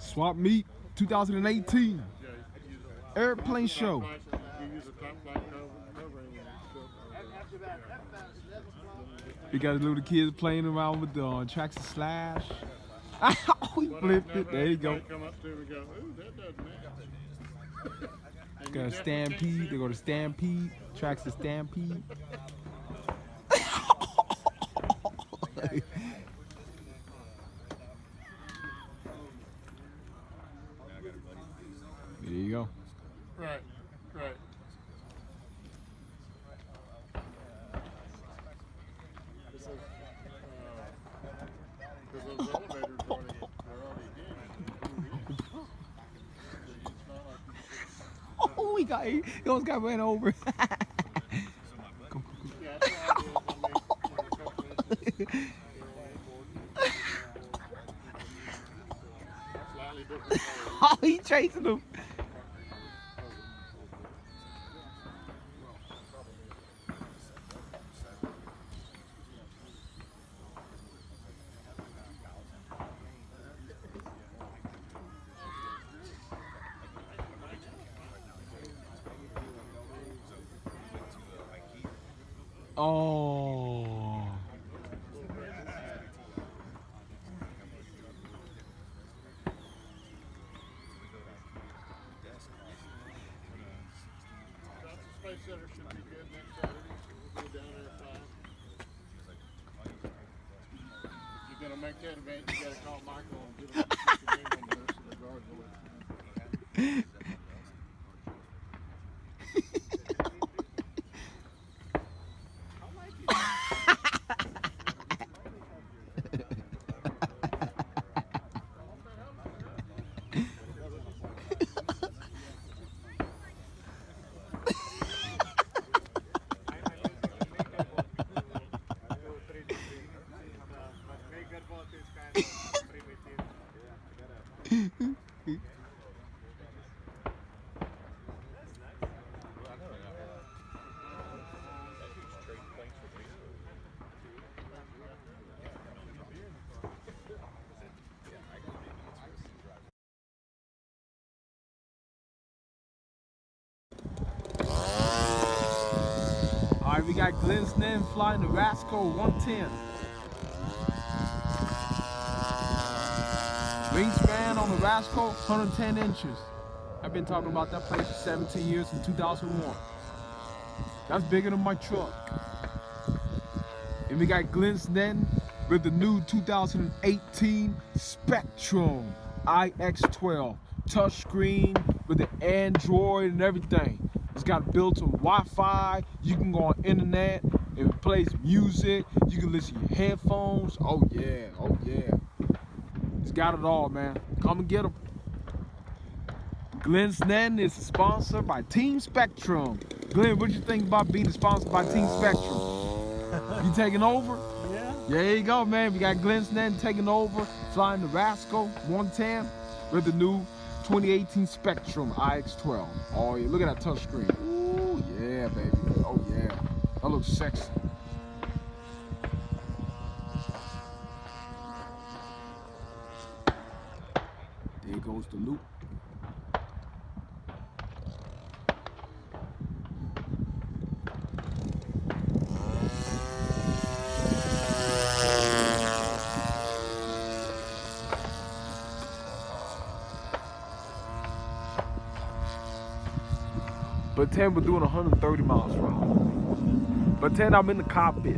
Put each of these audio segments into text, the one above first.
Swap Meet 2018. Airplane show. We got the little kids playing around with the tracks and slash. We flipped it. There you go. Got a Stampede. They go to Stampede. Tracks to Stampede. There you go. Right. Because those elevators they're already Oh, he almost got ran over. Oh, he chasing him. Oh. Space Center should be good next Saturday. We'll go down there at 5. If you're gonna make that event, you gotta call Michael and get him to name on this in the guards list. All right, we got Glenn Snedden flying the RASCAL 110. Wingspan on the RASCAL, 110 inches. I've been talking about that place for 17 years in 2001. That's bigger than my truck. And we got Glenn Snedden with the new 2018 Spectrum iX12. Touchscreen with the Android and everything. It's got built-in Wi-Fi. You can go on internet. It plays music. You can listen to your headphones. Oh yeah, oh yeah. It's got it all, man. Come and get them. Glenn Snedden is sponsored by Team Spectrum. Glenn, what do you think about being sponsored by Team Spectrum? You taking over? Yeah. There you go, man. We got Glenn Snedden taking over, flying the RASCAL 110 with the new 2018 Spectrum iX12. Oh yeah, look at that touchscreen. Ooh yeah, baby. Oh yeah, that looks sexy. There goes the loop. Pretend we're doing 130 miles per hour. Pretend I'm in the cockpit.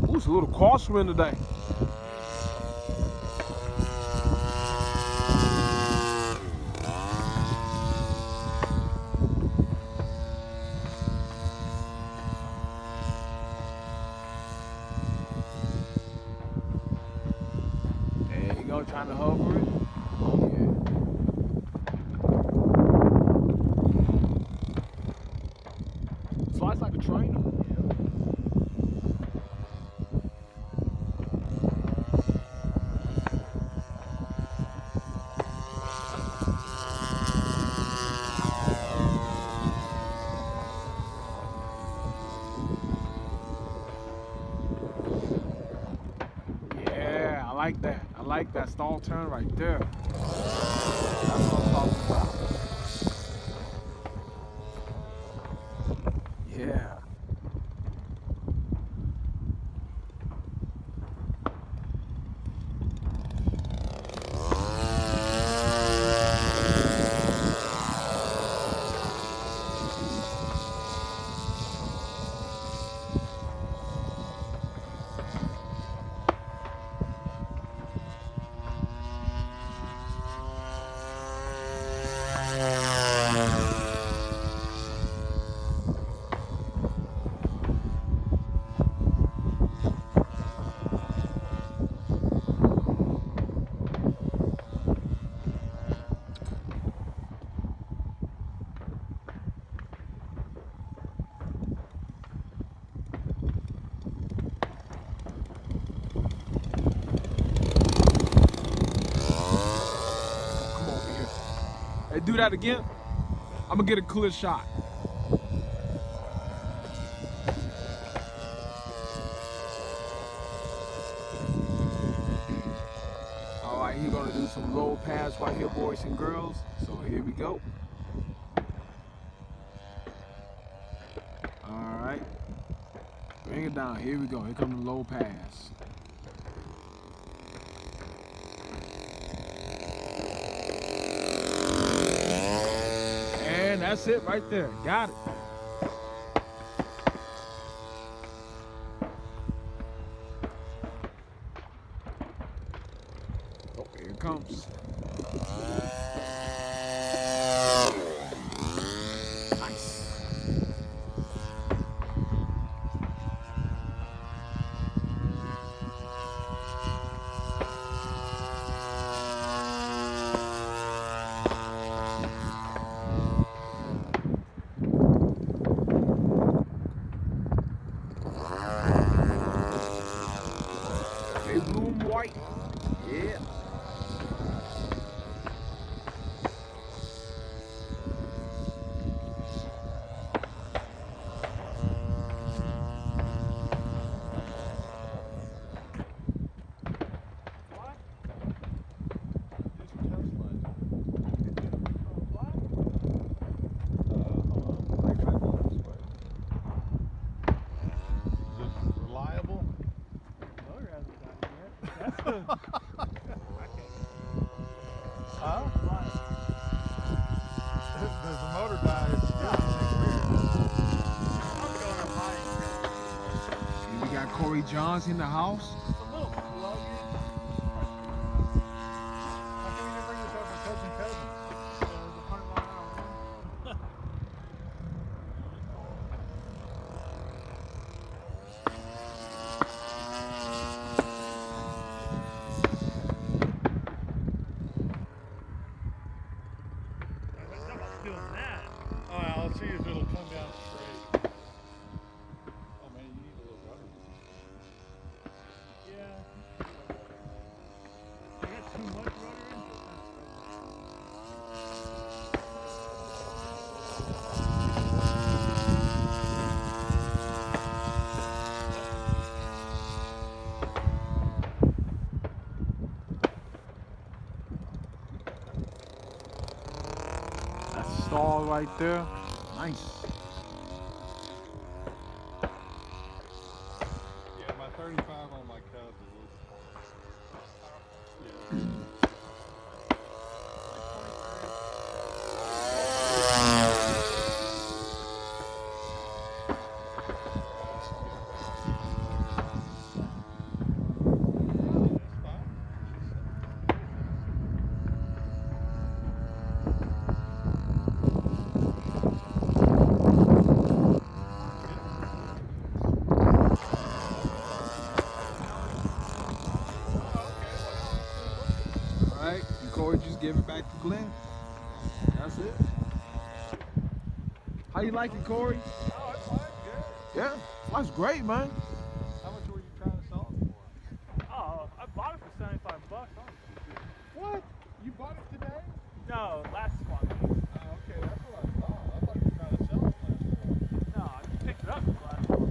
Ooh, it's a little crosswind today. Trying to hover it. Oh yeah. Flies like a trainer. like that. I like that stall turn right there. That's what I'm talking about. Yeah. Hey, do that again. I'm gonna get a clear shot. All right, he's gonna do some low pass right here, boys and girls. So here we go. All right, bring it down. Here we go. Here comes the low pass. And that's it right there. Got it. Oh, here it comes. Nice. Big blue and white. Yeah. Huh? Does the motor die? We got Corey Johns in the house. Alright, let's see if it'll come down straight. Oh man, you need a little rudder. Yeah. I got too much rudder in it. That's stall right there. Nice. Yeah, my 35 on my Cubs is a little small. All right, and Corey just give it back to Glenn. That's it. How you like it, Corey? Oh, it's fine, good. Yeah, that's great, man. How much were you trying to sell it for? Oh, I bought it for $75. What? You bought it today? No, last month. Oh, okay, that's what I thought. I thought you were trying to sell it last month. No, I just picked it up last month.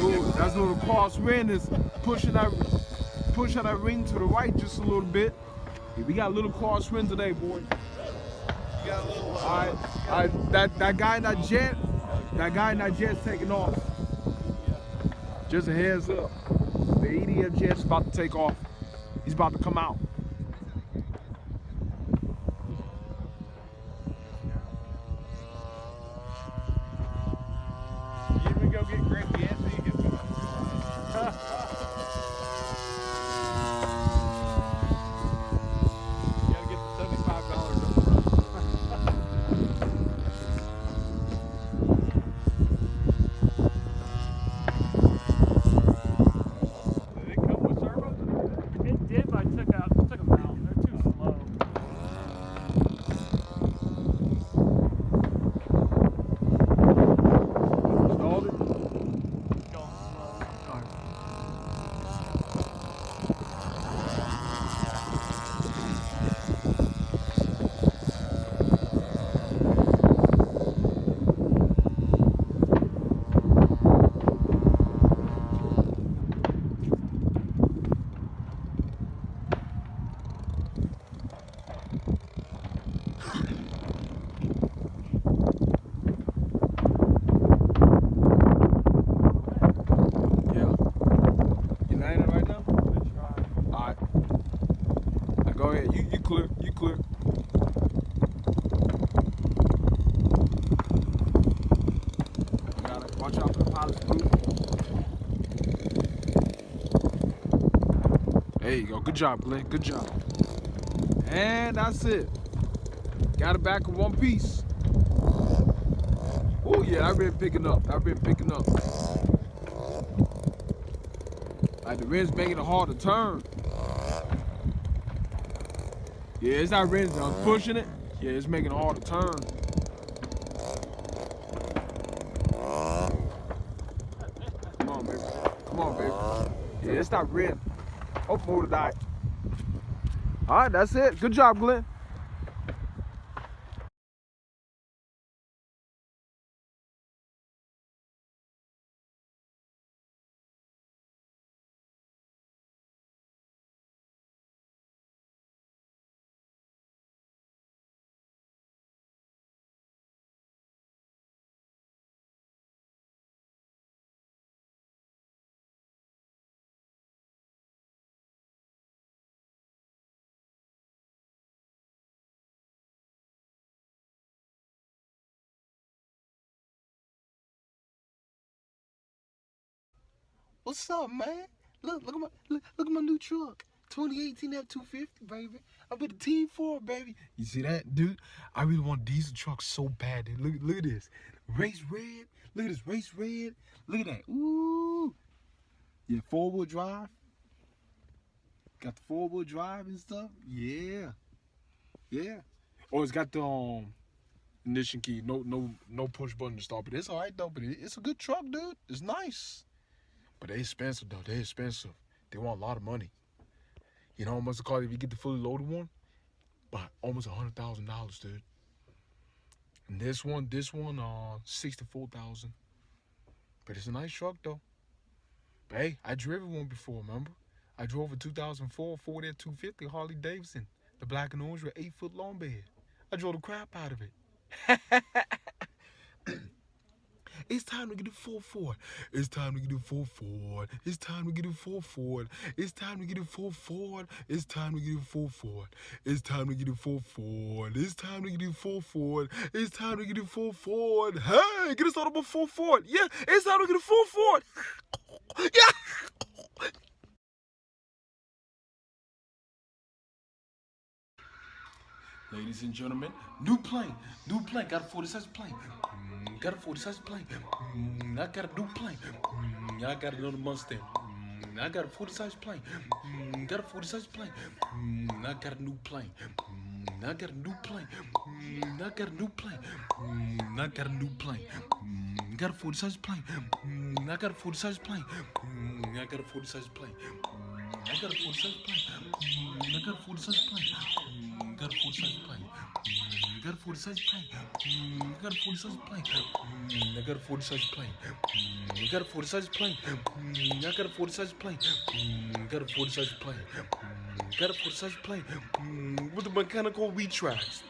Ooh, that's what the crosswind is. pushing that ring to the right just a little bit. Yeah, we got a little crosswind today, boys. All right. That guy in that jet's taking off. Just a heads up. The EDF jet's about to take off. He's about to come out. You even go get great gas so you can. You gotta get the $75 up front. Did it come with servos and everything? It did, but I took them out. They're too slow. Installed it. It's going slow. All right. Yeah. You landing right now? Good try. All right. Now go ahead. You clear. You clear. Gotta watch out for the pilot's group. There you go. Good job, Glenn. Good job. And that's it. Got it back in one piece. Oh yeah, I've been picking up. Like the rim's making it hard to turn. Yeah, it's not rim. I'm pushing it. Yeah, it's making it hard to turn. Come on, baby. Come on, baby. Yeah, it's not rim. Oh, motor died. All right, that's it. Good job, Glenn. What's up, man? Look at my new truck. 2018 F250, baby. I'm with the Team 4, baby. You see that, dude? I really want a diesel truck so bad. Dude. Look at this. Race red. Look at this race red. Look at that. Ooh. Yeah, 4-wheel drive. Got the 4-wheel drive and stuff. Yeah. Yeah. Oh, it's got the ignition key. No push button to start. But it's all right though. But it's a good truck, dude. It's nice. But they're expensive though. They're expensive. They want a lot of money. You know how much it costs if you get the fully loaded one? About almost $100,000, dude. And this one, $64,000. But it's a nice truck though. But hey, I driven one before, remember? I drove a 2004 Ford F250 Harley Davidson, the black and orange with 8-foot long bed. I drove the crap out of it. It's time to get it full Ford. It's time to get it full Ford. It's time to get it full Ford. It's time to get it full Ford. It's time to get it full Ford. It's time to get it full Ford. It's time to get it full Ford. It's time to get it full Ford. Hey, get it started with full Ford. Yeah, it's time to get it full Ford. Yeah. Ladies and gentlemen, new plane, got a 40-size plane, got a 40-size plane, I got a new plane, I got another Mustang, I got a 40-size plane, got a 40-size plane, I got a new plane, I got a new plane, I got a new plane, I got a new plane, got a 40-size plane, I got a 40-size plane, I got a 40-size plane, I got a 40-size plane, I got a 40-size plane, got a 40-size plane, got a 40 size plane. I got a 40 size plane. I got a 40 size plane. I got a 40 size plane. I got a 40 size plane. I got a 40 size plane. Got a 40 size plane with the mechanical retracts.